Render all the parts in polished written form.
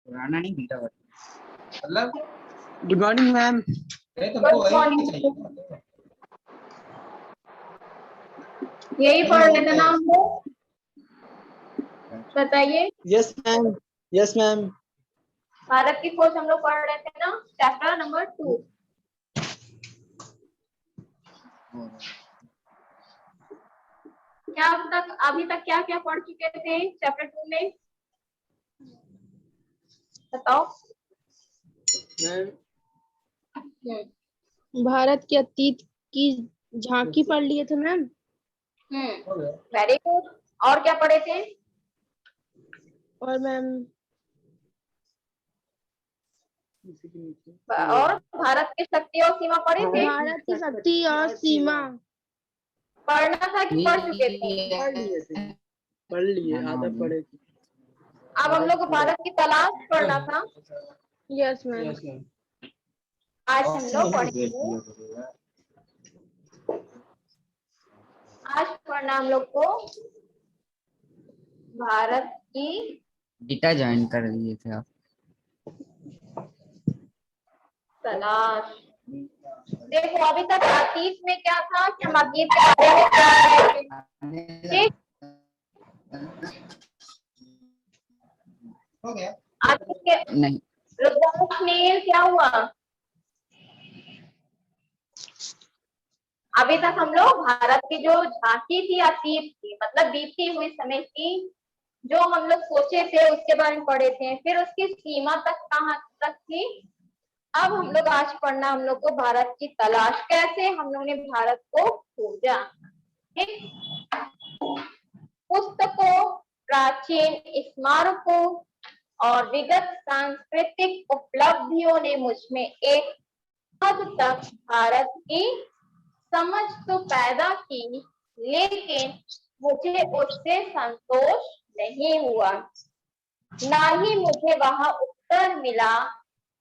पुराना नहीं मिला मतलब। Good morning ma'am. यही पढ़ लेते ना हम लोग, बताइए। Yes ma'am, yes ma'am. Bharat की खोज हम लोग पढ़ रहे थे ना, चैप्टर नंबर 2। क्या अभी तक क्या क्या पढ़ चुके थे चैप्टर 2 में, बताओ। भारत के अतीत की झांकी पढ़ लिए थे मैम। Very good. और क्या पढ़े थे? और मैम और भारत की शक्ति और सीमा पढ़े थे। भारत की शक्ति और सीमा पढ़ना था कि पढ़ चुके थे? पढ़ लिए, आधा पढ़े थे। अब हम लोग को भारत की तलाश पढ़ना था। Yes ma'am. आज हम लोग पढ़ेंगे, आज पढ़ना हम लोग को भारत की डेटा ज्वाइन कर लिए थे आप। तलाश। देखो अभी तक अतीत में क्या था कि हम अतीत के बारे में जान रहे थे, ठीक। हो गया अतीत के नहीं। रुद्राक्ष नील क्या हुआ? अभी तक हम लोग भारत की जो झांकी थी अतीत की, मतलब बीती हुई समय की, जो हम लोग सोचे थे उसके बारे में पढ़े थे। फिर उसकी सीमा तक कहाँ तक थी। अब हम लोग आज पढ़ना हम लोग को भारत की तलाश, कैसे हम लोग ने भारत को खोजा। ठीक। पुस्तकों, प्राचीन स्मारकों और विगत सांस्कृतिक उपलब्धियों ने मुझमें एक हद तक भारत की समझ तो पैदा की, लेकिन मुझे उससे संतोष नहीं हुआ। ना ही मुझे वह उत्तर मिला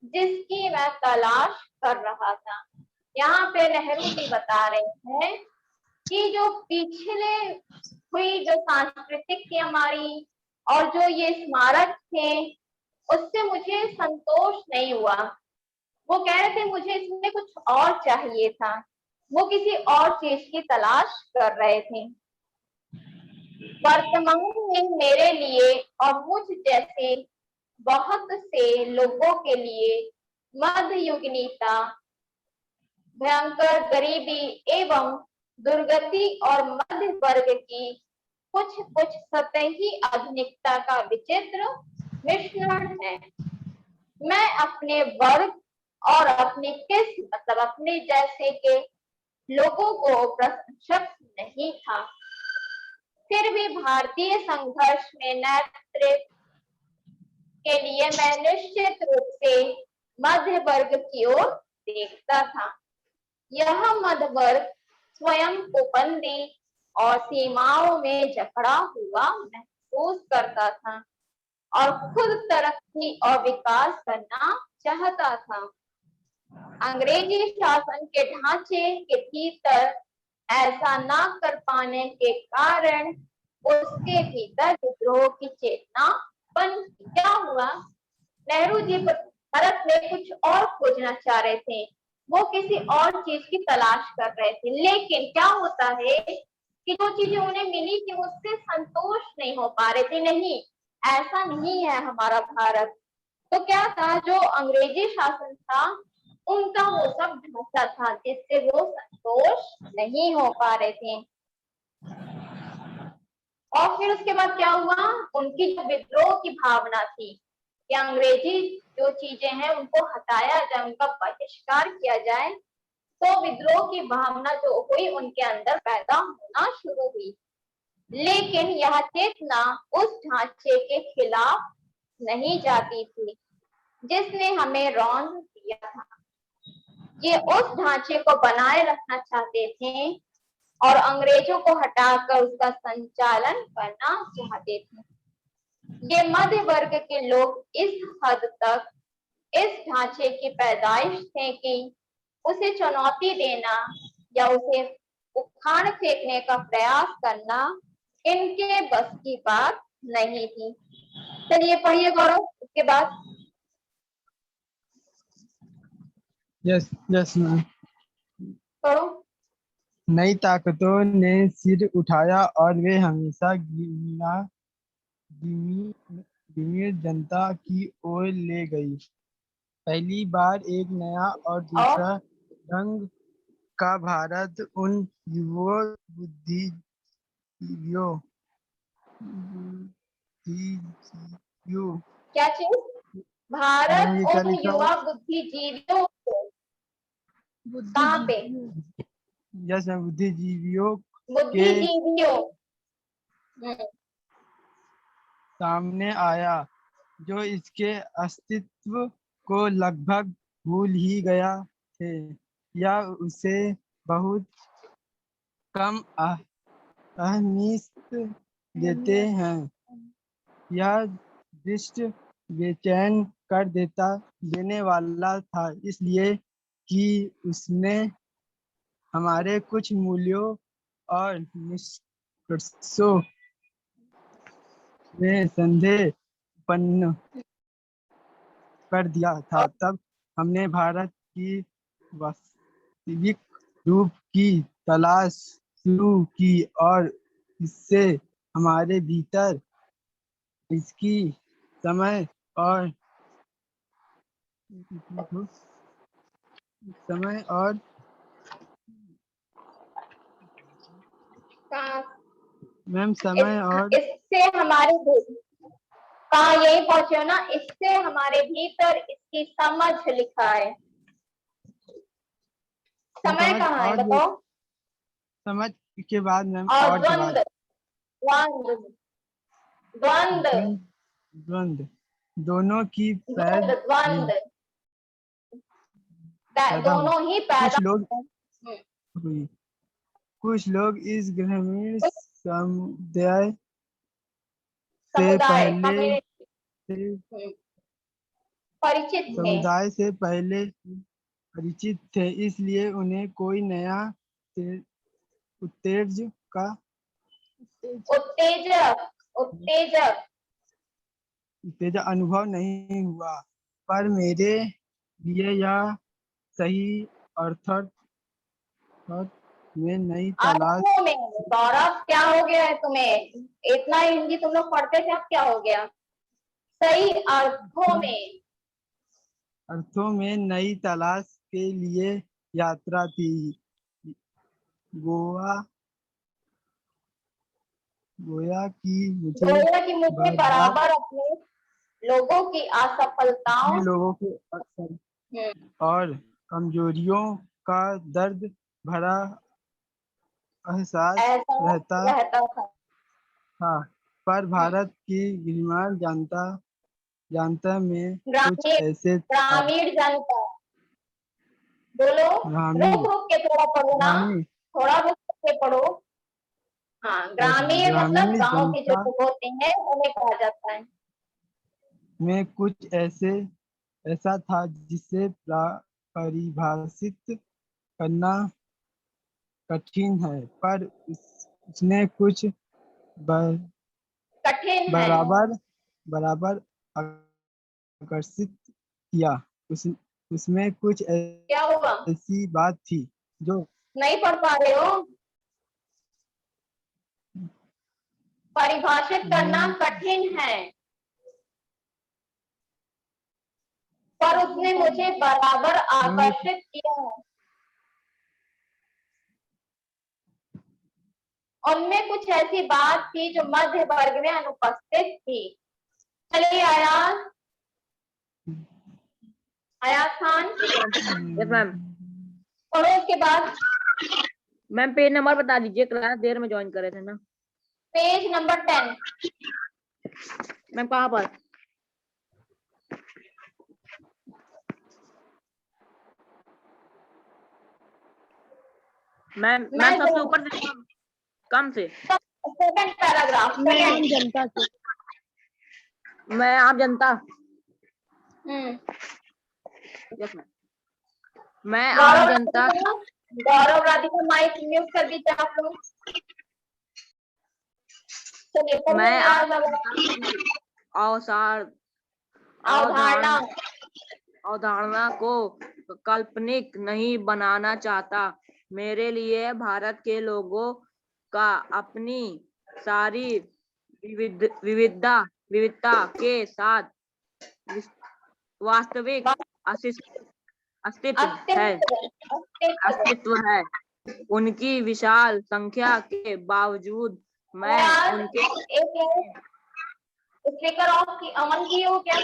जिसकी मैं तलाश कर रहा था। यहाँ पे नेहरू जी बता रहे हैं कि जो पिछले हुई जो सांस्कृतिक थी हमारी और जो ये स्मारक थे, उससे मुझे संतोष नहीं हुआ। वो कह रहे थे मुझे इसमें कुछ और चाहिए था, वो किसी और चीज की तलाश कर रहे थे। वर्तमान में मेरे लिए और मुझ जैसे बहुत से लोगों के लिए मध्ययुगीनता, भयंकर गरीबी एवं दुर्गति और मध्य वर्ग की कुछ कुछ सतही आधुनिकता का विचित्र मिश्रण है। मैं अपने वर्ग और अपने मतलब अपने जैसे के लोगों को प्रशंसक नहीं था। फिर भी भारतीय संघर्ष में नेतृत्व के लिए मैं निश्चित रूप से मध्य वर्ग की ओर देखता था। यह मध्य वर्ग स्वयं को बंदी और सीमाओं में जकड़ा हुआ महसूस करता था और खुद तरक्की और विकास करना चाहता था। अंग्रेजी शासन के ढांचे के भीतर ऐसा ना कर पाने के कारण उसके भीतर विद्रोह की चेतना बन। क्या हुआ? नेहरू जी भारत में कुछ और खोजना चाह रहे थे, वो किसी और चीज की तलाश कर रहे थे। लेकिन क्या होता है कि जो चीजें उन्हें मिली थी उससे संतोष नहीं हो पा रहे थे। नहीं, ऐसा नहीं है हमारा भारत। तो क्या था, जो अंग्रेजी शासन था उनका वो सब ढांचा था जिससे वो संतोष नहीं हो पा रहे थे। और फिर उसके बाद क्या हुआ, उनकी जो विद्रोह की भावना थी कि अंग्रेजी जो चीजें हैं उनको हटाया जाए, उनका बहिष्कार किया जाए, तो विद्रोह की भावना जो हुई उनके अंदर पैदा होना शुरू हुई। लेकिन यह चेतना उस ढांचे के खिलाफ नहीं जाती थी जिसने हमें रौंद दिया था। ये उस ढांचे को बनाए रखना चाहते थे और अंग्रेजों को हटाकर उसका संचालन करना चाहते थे। ये मध्य वर्ग के लोग इस हद तक इस ढांचे की पैदाइश थे कि उसे चुनौती देना या उसे उखाड़ फेंकने का प्रयास करना इनके बस की बात नहीं थी। चलिए पढ़िए गौरव, उसके बाद यस यस मैम। पढ़ो। नई ताकतों ने सिर उठाया और वे हमेशा गिमिर जनता की ओर ले गई। पहली बार एक नया और और दूसरा ढंग का भारत उन युवा बुद्धिजीवियों बुद्धिजीवियों क्या चीज? मैम भारत ये क्या उन लिखा हुआ? युवा बुद्धिजीवियों को कहाँ पे? यस मैम, बुद्धिजीवियों के बुद्धिजीवियों। सामने आया जो इसके अस्तित्व को लगभग भूल ही गया थे या उसे बहुत कम अहमियत देते हैं। यह दृश्य बेचैन कर देने वाला था, इसलिए कि उसने हमारे कुछ मूल्यों और निष्कर्षों में संदेह उत्पन्न कर दिया था। तब हमने भारत की वास्तविक रूप की तलाश शुरू की और इससे हमारे भीतर इसकी समय और कहाँ? मैम समय और इससे हमारे कहाँ? यही पहुंचे हो ना। इससे हमारे भीतर इसकी समझ लिखा है। समय समझ कहाँ है और बताओ? समझ के बाद मैम और और के बाद द्वंद्व द्वंद्व द्वंद्व दोनों की द्वंद्व हुई द्वंद्व पैदा हुई। दोनों ही पैदा कुछ लोग हुए। हुई कुछ लोग इस ग्रामीण समुदाय से समुदाय पहले से परिचित थे। समुदाय से पहले परिचित थे, इसलिए उन्हें कोई नया उत्तेजक का उत्तेजक उत्तेजक उत्तेजक अनुभव नहीं हुआ। पर मेरे लिए यह सही अर्थात में नई तलाश अर्थों में। गौरव क्या हो गया है तुम्हें? इतना हिंदी तुम लोग पढ़ते थे, अब क्या हो गया? सही अर्थों में नई तलाश के लिए यात्रा थी। गोया गोया कि मुझे बार बराबर अपने लोगों की असफलताओं अपने लोगों के अक्सर हम्म, और कमजोरियों का दर्द भरा एहसास ऐसा रहता रहता था। था। पर भारत की गिरमान जानता में कुछ ग्रामीण ऐसे था। ग्रामीण जनता। बोलो। ग्रामीण रुक रुक के थोड़ा पढ़ो ना। ग्रामीण थोड़ा रुक के पढ़ो। हाँ, ग्रामीण मतलब ग्रामीण गांव के जो जनता लोग होते हैं उन्हें कहा जाता है। में कुछ ऐसा था जिसे परिभाषित करना कठिन है, पर उसने कुछ कठिन है। बराबर बराबर आकर्षित किया। उसमें कुछ क्या हुआ? ऐसी बात थी जो नहीं पढ़ पा रहे हो? परिभाषित करना कठिन है, पर उसने मुझे बराबर आकर्षित किया। उनमें कुछ ऐसी बात थी जो मध्य वर्ग में अनुपस्थित थी। चलिए आयाज खान यस मैम। पढ़ो उसके बाद। मैम पेज नंबर बता दीजिए, क्लास देर में ज्वाइन करे थे ना। Page number 10। मैम कहाँ पर? मैम सबसे ऊपर से कम से सेकंड पैराग्राफ। मैं आम जनता से। मैं आम जनता। Yes ma'am. मैं आम जनता। गौरव राधिका माइक म्यूट कर दीजिए आप लोग। चलिए मैं अवधारणा अवधारणा को काल्पनिक नहीं बनाना चाहता। मेरे लिए भारत के लोगों का अपनी सारी विविधता के साथ वास्तविक अस्तित्व है। अस्तित्व है। उनकी विशाल संख्या के बावजूद मैं उनके स्पीकर ऑन की हो क्या?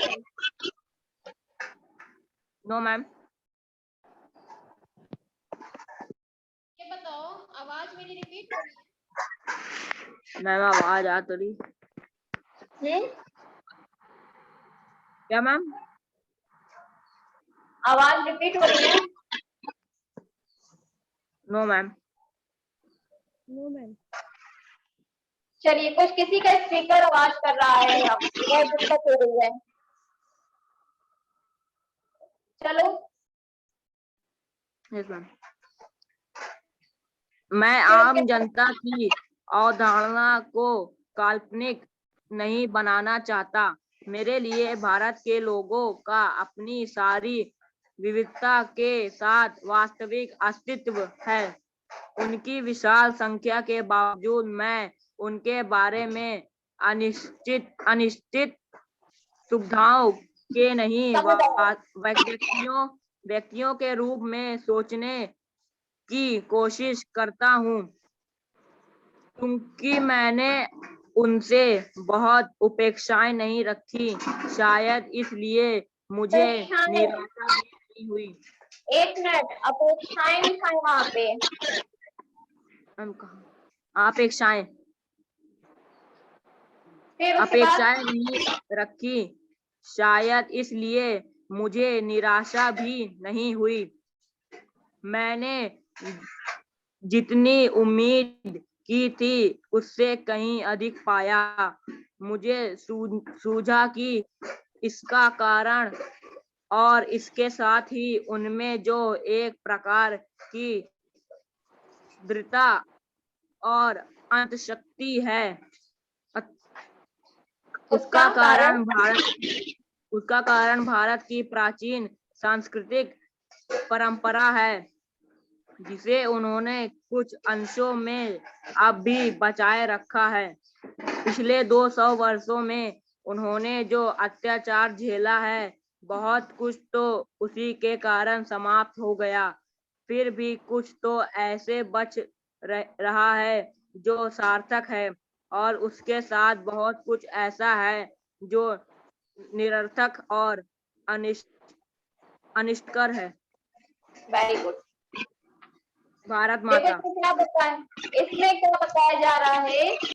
No ma'am. ये बताओ, आवाज मेरी रिपीट हो रही मैम आवाज आ तो रही है? क्या मैम? आवाज रिपीट हो रही है? No ma'am. No ma'am. चलिए, कुछ किसी का स्पीकर आवाज कर रहा है, अब बहुत दिक्कत हो रही है। चलो। Yes ma'am. मैं आम जनता की अवधारणा को काल्पनिक नहीं बनाना चाहता। मेरे लिए भारत के लोगों का अपनी सारी विविधता के साथ वास्तविक अस्तित्व है। उनकी विशाल संख्या के बावजूद मैं उनके बारे में अनिश्चित सुविधाओं के नहीं व्यक्तियों के रूप में सोचने की कोशिश करता हूँ, क्योंकि मैंने उनसे बहुत उपेक्षाएं नहीं रखी। शायद इसलिए मुझे निराशा भी नहीं हुई। एक मिनट, अपेक्षाएं लिखा है वहां पे। अपेक्षाएं फिर उसके बाद अपेक्षाएं नहीं रखी। शायद इसलिए मुझे निराशा भी नहीं हुई। मैंने जितनी उम्मीद की थी उससे कहीं अधिक पाया। मुझे सूझा कि इसका कारण और इसके साथ ही उनमें जो एक प्रकार की दृढ़ता और अंतशक्ति है, उसका कारण भारत की प्राचीन सांस्कृतिक परंपरा है, जिसे उन्होंने कुछ अंशों में अब भी बचाए रखा है। पिछले 200 वर्षों में उन्होंने जो अत्याचार झेला है, बहुत कुछ तो उसी के कारण समाप्त हो गया। फिर भी कुछ तो ऐसे बच रहा है जो सार्थक है, और उसके साथ बहुत कुछ ऐसा है जो निरर्थक और अनिष्टकर है। Very good. भारत देखो माता। इसमें क्या बताया जा रहा है कि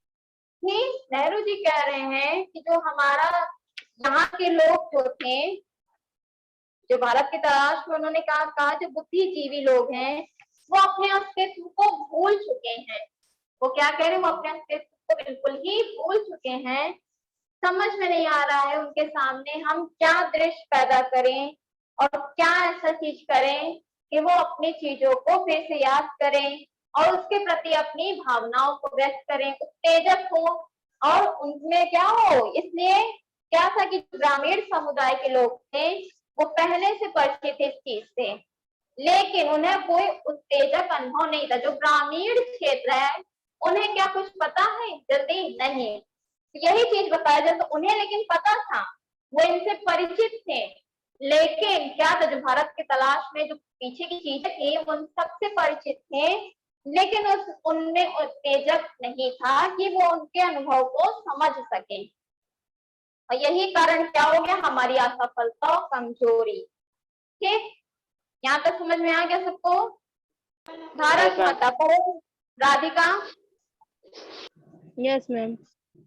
नेहरू जी कह रहे हैं कि जो हमारा यहाँ के लोग जो थे, जो भारत की तलाश में उन्होंने कहा जो बुद्धिजीवी लोग हैं, वो अपने अस्तित्व को भूल चुके हैं। वो क्या कह रहे हैं? वो अपने अस्तित्व को बिल्कुल ही भूल चुके हैं। समझ में नहीं आ रहा है उनके सामने हम क्या दृश्य पैदा करें और क्या ऐसा चीज करें कि वो अपनी चीजों को फिर से याद करें और उसके प्रति अपनी भावनाओं को व्यक्त करें, उत्तेजक हो और उनमें क्या हो। इसलिए क्या था कि ग्रामीण समुदाय के लोग थे, वो पहले से परिचित इस चीज से, लेकिन उन्हें कोई उत्तेजक अनुभव नहीं था। जो ग्रामीण क्षेत्र है उन्हें क्या कुछ पता है? जल्दी नहीं। यही चीज बताया जाए तो उन्हें लेकिन पता था, वो इनसे परिचित थे, लेकिन क्या था, जो भारत की तलाश में जो पीछे की चीजें थी वो उन सबसे परिचित थे, लेकिन उनमें उत्तेजक नहीं था कि वो उनके अनुभव को समझ सके। और यही कारण क्या हो गया? हमारी असफलता और कमजोरी। ठीक, यहाँ तक समझ में आ गया सबको? भारत माता पढ़ो राधिका। Yes ma'am.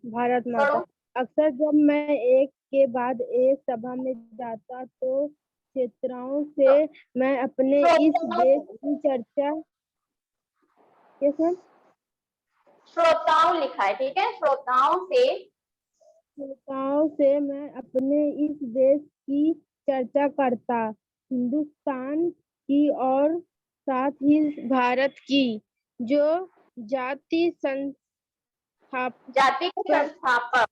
भारत माता। अक्सर जब मैं एक के बाद एक सभा में जाता तो छात्राओं से मैं अपने इस देश की चर्चा। Yes ma'am. श्रोताओं लिखा है, ठीक है? श्रोताओं से मैं अपने इस देश की चर्चा करता, हिंदुस्तान की और साथ ही भारत की जो जाति के संस्थापक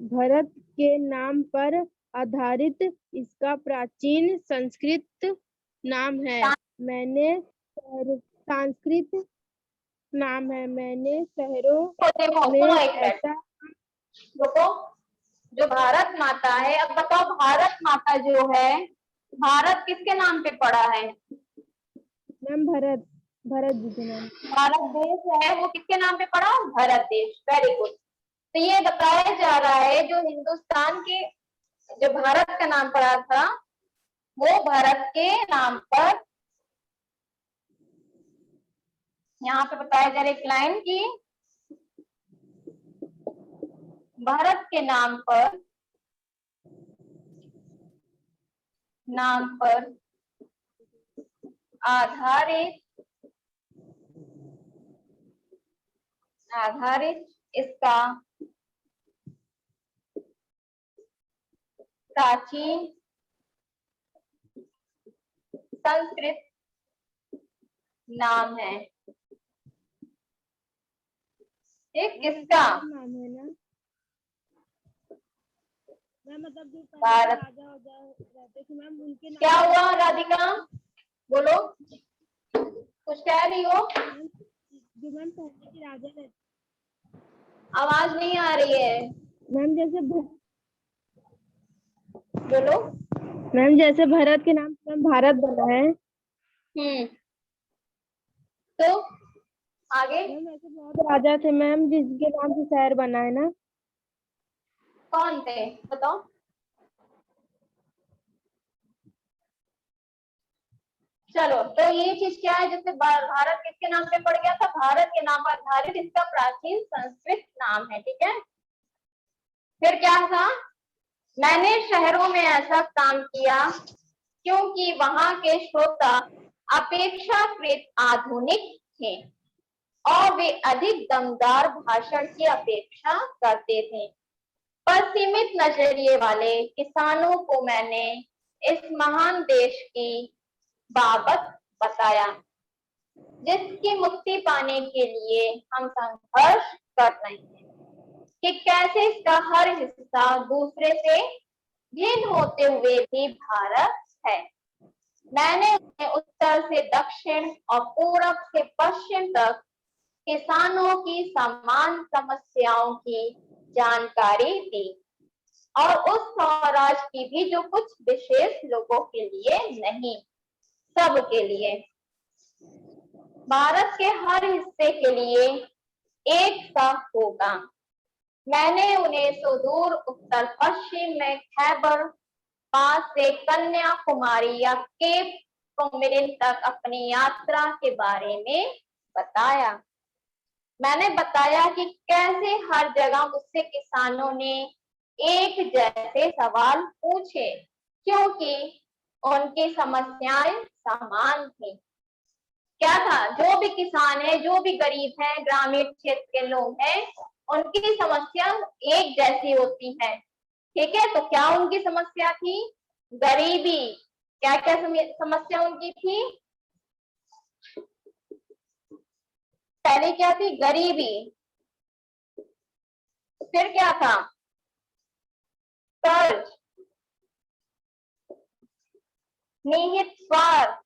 भारत के नाम पर आधारित इसका प्राचीन संस्कृत नाम है। मैंने संस्कृत नाम है। मैंने शहरों तो देखो में सुनो एक मिनट, ऐसा देखो जो भारत माता है, अब बताओ भारत माता जो है, भारत किसके नाम पे पड़ा है? मैम भरत जी के नाम। भारत देश है वो किसके नाम पे पड़ा? भारत देश। Very good. तो ये बताया जा रहा है जो हिंदुस्तान के जो भारत का नाम पड़ा था वो भारत के नाम पर, यहाँ पे बताया जा रहा है एक लाइन की भारत के नाम पर आधारित इसका प्राचीन संस्कृत नाम है। एक किसका? नाम है ना मैम, मतलब जो पहले भारत। राजा रहते थे मैम, उनके नाम। क्या हुआ राधिका? बोलो, कुछ कह रही हो? जो मैम पहले के राजा रहते, आवाज नहीं आ रही है। मैम जैसे बोलो। मैम जैसे भरत के नाम से मैम भारत बना है। तो आगे मैम ऐसे बहुत राजा थे मैम जिसके नाम से शहर बना है ना। कौन थे बताओ? चलो, तो ये चीज क्या है, जैसे भारत किसके नाम पे पड़ गया था? भारत के नाम पर आधारित इसका प्राचीन संस्कृत नाम है। ठीक है, फिर क्या था? मैंने शहरों में ऐसा काम किया क्योंकि वहां के श्रोता अपेक्षाकृत आधुनिक थे और वे अधिक दमदार भाषण की अपेक्षा करते थे। पश्चिमित नजरिए वाले किसानों को मैंने इस महान देश की बाबत बताया जिसकी मुक्ति पाने के लिए हम संघर्ष कर रहे हैं, कि कैसे इसका हर हिस्सा दूसरे से भिन्न होते हुए भी भारत है। मैंने उन्हें उत्तर से दक्षिण और पूरब से पश्चिम तक किसानों की समान समस्याओं की जानकारी दी और उस स्वराज की भी जो कुछ विशेष लोगों के लिए नहीं, सब के लिए, भारत के हर हिस्से के लिए एक सा होगा। मैंने उन्हें सुदूर उत्तर पश्चिम में खैबर पास से कन्याकुमारी या केप कोमरिन तक अपनी यात्रा के बारे में बताया। मैंने बताया कि कैसे हर जगह मुझसे किसानों ने एक जैसे सवाल पूछे क्योंकि उनकी समस्याएं समान थी। क्या था? जो भी किसान है, जो भी गरीब है, ग्रामीण क्षेत्र के लोग हैं, उनकी समस्या एक जैसी होती है। ठीक है, तो क्या उनकी समस्या थी? गरीबी। क्या क्या समस्या उनकी थी? पहले क्या थी? गरीबी। फिर क्या था? कर्ज, निहित स्वार्थ,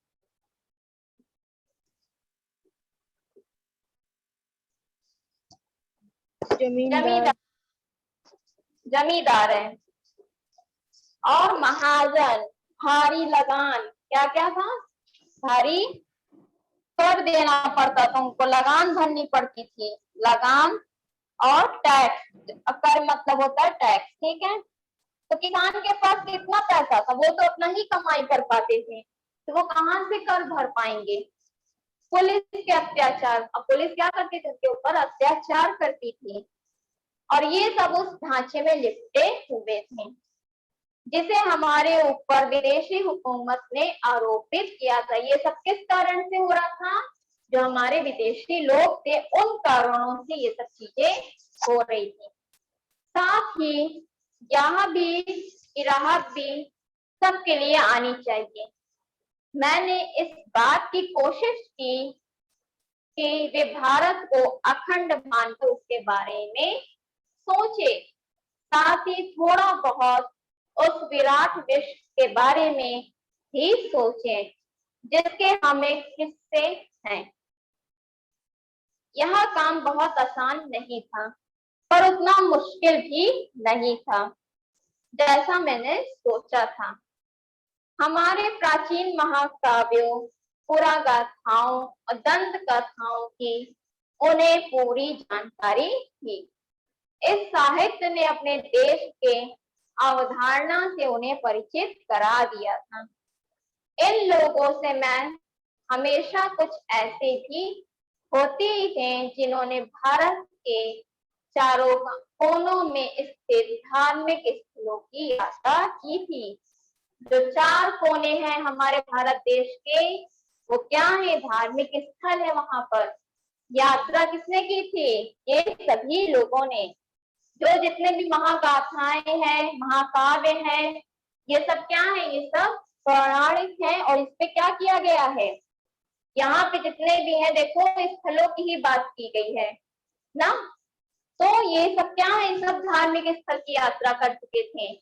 जमींदार है, और महाजन, भारी लगान। क्या क्या था? भारी कर देना पड़ता था उनको, लगान भरनी पड़ती थी। लगान और टैक्स, कर मतलब होता है टैक्स। ठीक है, तो किसान के पास कितना पैसा था? वो तो अपना ही कमाई कर पाते थे, तो वो कहाँ से कर भर पाएंगे? पुलिस के अत्याचार। अब पुलिस क्या करती थी? उनके ऊपर अत्याचार करती थी और ये सब उस ढांचे में लिपटे हुए थे जिसे हमारे ऊपर विदेशी हुकूमत ने आरोपित किया था। ये सब किस कारण से हो रहा था? जो हमारे विदेशी लोग थे उन कारणों से ये सब चीजें हो रही थी। साथ ही यहाँ भी राहत भी सबके लिए आनी चाहिए। मैंने इस बात की कोशिश की कि वे भारत को अखंड मानकर उसके बारे में सोचे, साथ ही थोड़ा बहुत उस विराट विश्व के बारे में ही सोचें जिसके हम एक हिस्से हैं। यह काम बहुत आसान नहीं था, पर उतना मुश्किल भी नहीं था जैसा मैंने सोचा था। हमारे प्राचीन महाकाव्यों, पुरागाथाओं और दंत कथाओं की उन्हें पूरी जानकारी थी। इस साहित्य ने अपने देश के अवधारणा से उन्हें परिचित करा दिया था। इन लोगों से मैं हमेशा कुछ ऐसे भी होते हैं जिन्होंने भारत के चारों कोनों में स्थित धार्मिक स्थलों की यात्रा की थी। जो 4 कोने हैं हमारे भारत देश के, वो क्या है? धार्मिक स्थल है। वहां पर यात्रा किसने की थी? ये सभी लोगों ने। जो जितने भी महागाथाएं हैं, महाकाव्य हैं, ये सब क्या है? ये सब पौराणिक है। और इस पे क्या किया गया है? यहाँ पे जितने भी हैं, देखो स्थलों की ही बात की गई है ना। तो ये सब क्या है? सब धार्मिक स्थल की यात्रा कर चुके थे।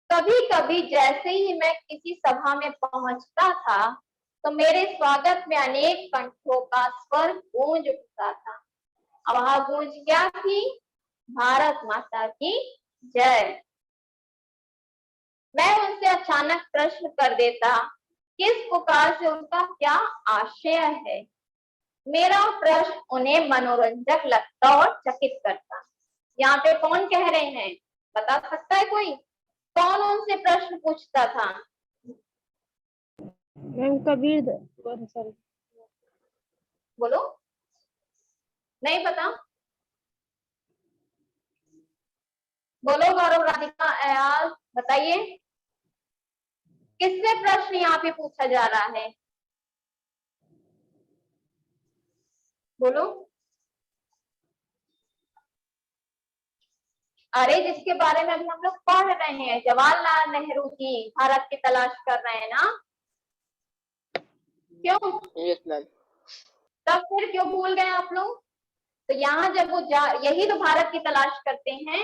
कभी कभी जैसे ही मैं किसी सभा में पहुंचता था तो मेरे स्वागत में अनेक कंठों का स्वर गूंज उठता था। अब वह गूंज क्या थी? भारत माता की जय। मैं उनसे अचानक प्रश्न कर देता, किस पुकार से उनका क्या आशय है। मेरा प्रश्न उन्हें मनोरंजक लगता और चकित करता। यहाँ पे कौन कह रहे हैं? बता सकता है कोई? कौन उनसे प्रश्न पूछता था? मैम कबीर सॉरी बोलो, नहीं पता? बोलो गौरव, राधिका, अयाज, बताइए किससे प्रश्न यहाँ पे पूछा जा रहा है? बोलो। अरे जिसके बारे में अभी हम लोग पढ़ रहे हैं, जवाहरलाल नेहरू जी भारत की तलाश कर रहे हैं ना। क्यों? तब फिर क्यों भूल गए आप लोग? तो यहाँ जब वो यही तो भारत की तलाश करते हैं।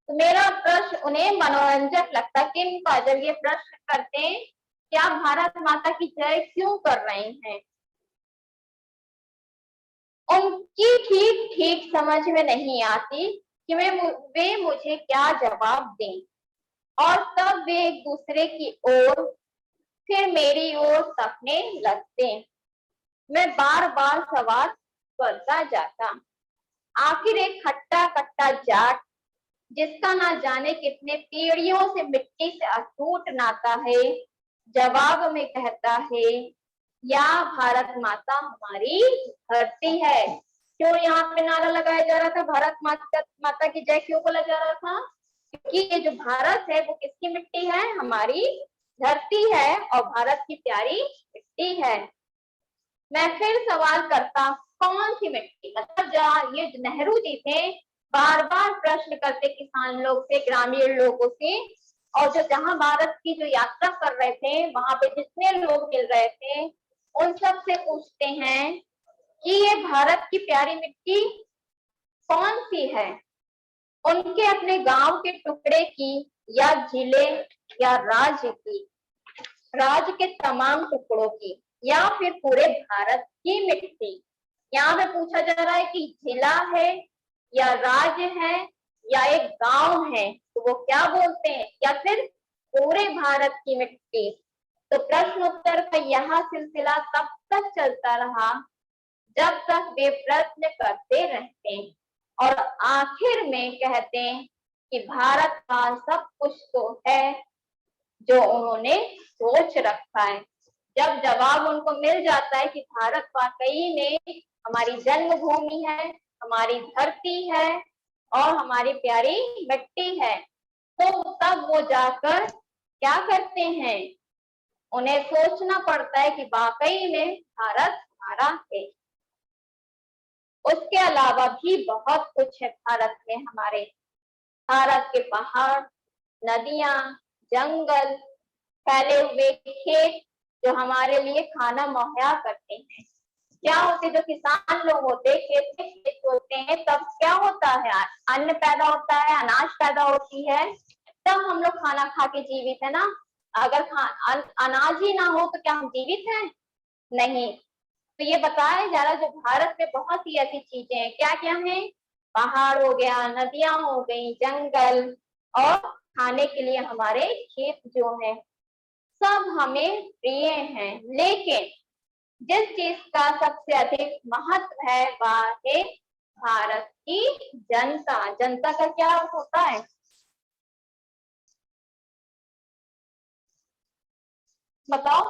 तो मेरा प्रश्न उन्हें मनोरंजक लगता। किनका? जब ये प्रश्न करते हैं कि आप भारत माता की जय क्यों कर रहे हैं, उनकी ठीक ठीक समझ में नहीं आती कि वे मुझे क्या जवाब दें। और तब वे एक दूसरे की ओर फिर मेरी ओर तकने लगते। मैं बार बार सवाल करता जाता। आखिर एक खट्टा कट्टा जाट जिसका ना जाने कितने पीढ़ियों से मिट्टी से अटूट नाता है, जवाब में कहता है, या भारत माता हमारी धरती है। क्यों यहाँ पे नारा लगाया जा रहा था? भारत माता की जय क्यों बोला जा रहा था? क्योंकि ये जो भारत है वो किसकी मिट्टी है? हमारी धरती है और भारत की प्यारी मिट्टी है। मैं फिर सवाल करता, कौन सी मिट्टी? मतलब जहाँ ये नेहरू जी थे बार बार प्रश्न करते किसान लोग से, ग्रामीण लोगों से, और जो जहां भारत की जो यात्रा कर रहे थे वहां पे जितने लोग मिल रहे थे उन सब से पूछते हैं कि ये भारत की प्यारी मिट्टी कौन सी है? उनके अपने गांव के टुकड़े की, या जिले या राज्य की, राज्य के तमाम टुकड़ों की, या फिर पूरे भारत की मिट्टी? यहाँ पे पूछा जा रहा है कि जिला है या राज्य है या एक गांव है, तो वो क्या बोलते हैं? या फिर पूरे भारत की मिट्टी? तो प्रश्न उत्तर का यह सिलसिला तब तक चलता रहा जब तक वे प्रश्न करते रहते और आखिर में कहते हैं कि भारत का सब कुछ तो है जो उन्होंने सोच रखा है। जब जवाब उनको मिल जाता है कि भारत वाकई में हमारी जन्मभूमि है, हमारी धरती है और हमारी प्यारी मिट्टी है, तो तब वो जाकर क्या करते हैं? उन्हें सोचना पड़ता है कि वाकई में भारत हमारा है। उसके अलावा भी बहुत कुछ है भारत में हमारे। भारत के पहाड़, नदियां, जंगल, फैले हुए खेत जो हमारे लिए खाना मुहैया करते हैं, क्या होते, जो किसान लोग होते, खेत में खेत होते हैं, तब क्या होता है, अन्न पैदा होता है, अनाज पैदा होती है, तब हम लोग खाना खा के जीवित है ना। अगर अनाज ही ना हो तो क्या हम जीवित हैं? नहीं। तो ये बताया जा रहा, जो भारत में बहुत ही ऐसी चीजें हैं, क्या क्या है, पहाड़ हो गया, नदियां हो गई, जंगल, और खाने के लिए हमारे खेत जो है, सब हमें प्रिय हैं। लेकिन जिस चीज का सबसे अधिक महत्व है वह है भारत की जनता। जनता का क्या अर्थ होता है? बताओ,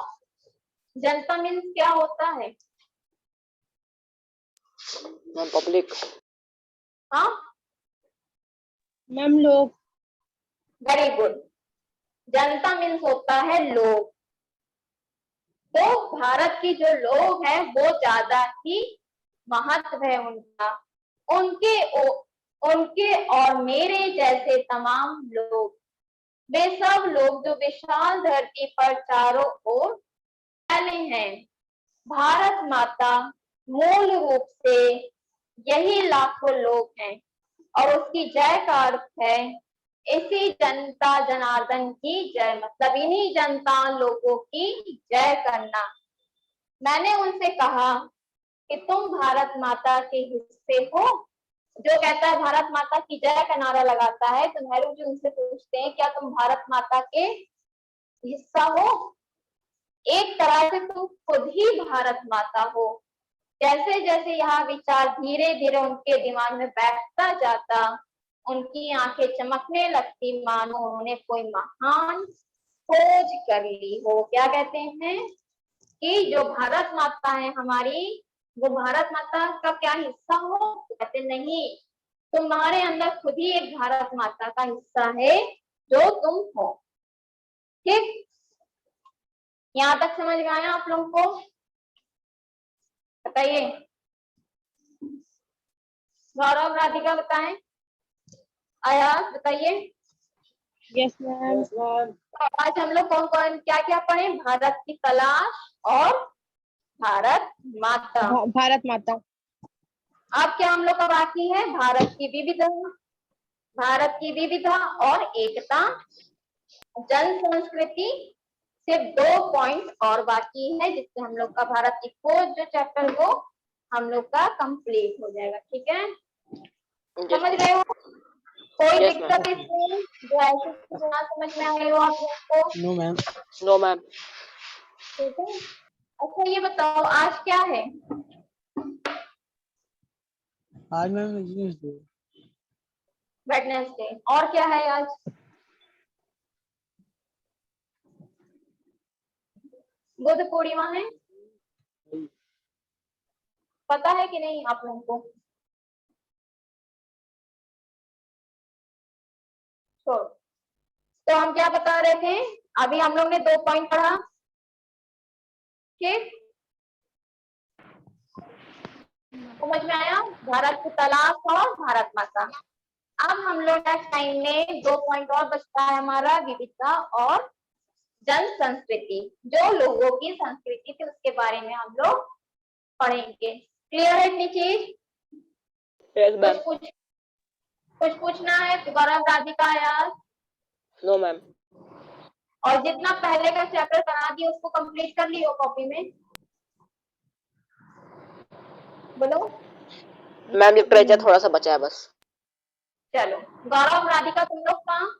जनता मीन्स क्या होता है? Ma'am public. हाँ, मैम लोग। Very good. जनता मीन्स होता है लोग। तो भारत की जो लोग हैं वो ज्यादा ही महत्व है उनका। उनके उनके और मेरे जैसे तमाम लोग, वे सब लोग जो विशाल धरती पर चारों ओर फैले हैं। भारत माता मूल रूप से यही लाखों लोग हैं, और उसकी जय का अर्थ है इसी जनता जनार्दन की जय, मतलब इन्हीं जनता लोगों की जय करना। मैंने उनसे कहा कि तुम भारत माता के हिस्से हो। जो कहता है भारत माता की जय का नारा लगाता है, तो नेहरू जी उनसे पूछते हैं, क्या तुम भारत माता के हिस्सा हो? एक तरह से तुम खुद ही भारत माता हो। जैसे जैसे यह विचार धीरे धीरे उनके दिमाग में बैठता जाता, उनकी आंखें चमकने लगती, मानो उन्होंने कोई महान खोज कर ली हो। क्या कहते हैं कि जो भारत माता है हमारी, वो भारत माता का क्या हिस्सा हो? कहते नहीं, तुम्हारे अंदर खुद ही एक भारत माता का हिस्सा है जो तुम हो। ठीक, यहाँ तक समझ में आया आप लोगों को? बताइए, गौरव, राधिका बताएं, आयास बताइए। Yes ma'am. तो आज हम लोग कौन कौन क्या क्या पढ़े? भारत की तलाश और भारत माता। भारत माता। अब क्या हम लोग का बाकी है? भारत की विविधता, भारत की विविधता और एकता, जन संस्कृति। सिर्फ 2 पॉइंट और बाकी है, जिससे हम लोग का भारत की खोज जो चैप्टर वो हम लोग का कंप्लीट हो जाएगा। ठीक है, समझ गए हो? कोई दिक्कत इसमें जो ऐसे ना समझ में आए हो आप लोग को? No ma'am. No ma'am. ठीक है। अच्छा ये बताओ, आज क्या है? आज मैम वेडनेसडे। और क्या है आज? बुद्ध पूर्णिमा है। पता है कि नहीं आप लोगों को? छोड़ो। तो हम क्या बता रहे थे? अभी हम लोग ने 2 पॉइंट पढ़ा। ठीक, समझ में आया? भारत की तलाश और भारत माता। अब हम लोग नेक्स्ट टाइम में 2 पॉइंट और बचता है हमारा, विविधता और जन संस्कृति। जो लोगों की संस्कृति थी उसके बारे में हम लोग पढ़ेंगे। क्लियर है इतनी चीज? Yes ma'am. कुछ पूछना है तो गौरव, राधिका, यार? No ma'am. और जितना पहले का चैप्टर करा दिया उसको कंप्लीट कर लियो कॉपी में। बोलो। मैम लिटरेचर थोड़ा सा बचा है बस। चलो, गौरव, राधिका, तुम लोग कहाँ?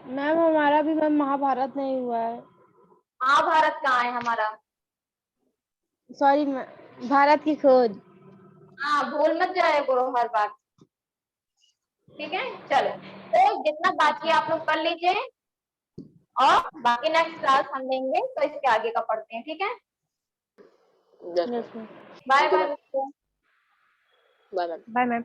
मैम हमारा भी मैम महाभारत नहीं हुआ है। महाभारत कहाँ है हमारा? सॉरी, भारत की खोज। हाँ, भूल मत जाए करो हर बार। ठीक है, चलो। तो जितना बाकी आप लोग कर लीजिए, और बाकी नेक्स्ट क्लास हम लेंगे तो इसके आगे का पढ़ते हैं। ठीक है, yes ma'am. Bye bye. Bye ma'am. Bye ma'am.